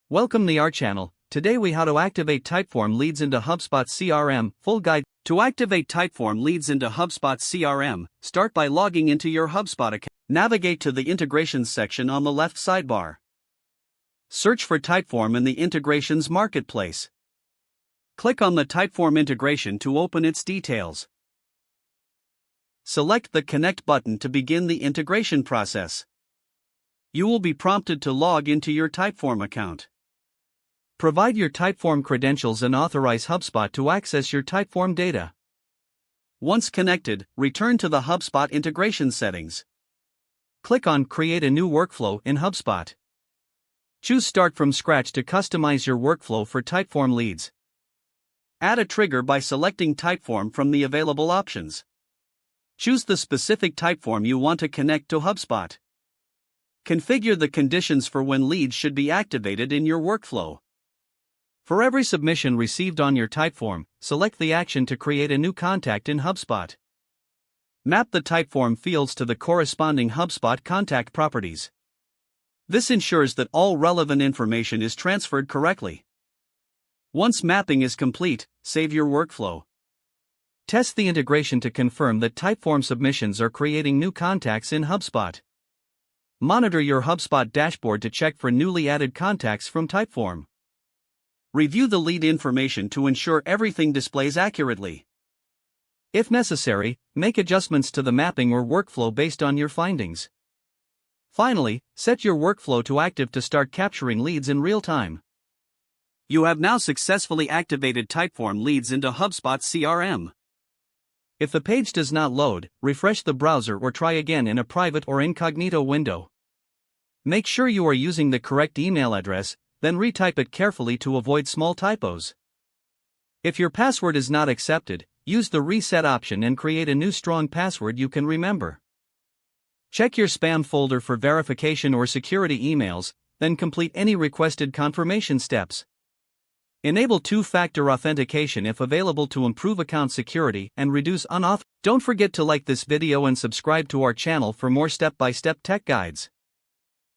Welcome to our channel. Today we how to activate Typeform leads into HubSpot CRM, full guide. To activate Typeform leads into HubSpot CRM, start by logging into your HubSpot account. Navigate to the Integrations section on the left sidebar. Search for Typeform in the Integrations Marketplace. Click on the Typeform integration to open its details. Select the Connect button to begin the integration process. You will be prompted to log into your Typeform account. Provide your Typeform credentials and authorize HubSpot to access your Typeform data. Once connected, return to the HubSpot integration settings. Click on Create a new workflow in HubSpot. Choose Start from Scratch to customize your workflow for Typeform leads. Add a trigger by selecting Typeform from the available options. Choose the specific Typeform you want to connect to HubSpot. Configure the conditions for when leads should be activated in your workflow. For every submission received on your Typeform, select the action to create a new contact in HubSpot. Map the Typeform fields to the corresponding HubSpot contact properties. This ensures that all relevant information is transferred correctly. Once mapping is complete, save your workflow. Test the integration to confirm that Typeform submissions are creating new contacts in HubSpot. Monitor your HubSpot dashboard to check for newly added contacts from Typeform. Review the lead information to ensure everything displays accurately. If necessary, make adjustments to the mapping or workflow based on your findings. Finally, set your workflow to active to start capturing leads in real time. You have now successfully activated Typeform leads into HubSpot CRM. If the page does not load, refresh the browser or try again in a private or incognito window. Make sure you are using the correct email address, then retype it carefully to avoid small typos. If your password is not accepted, use the reset option and create a new strong password you can remember. Check your spam folder for verification or security emails, then complete any requested confirmation steps. Enable two-factor authentication if available to improve account security and reduce unauthorized. Don't forget to like this video and subscribe to our channel for more step-by-step tech guides.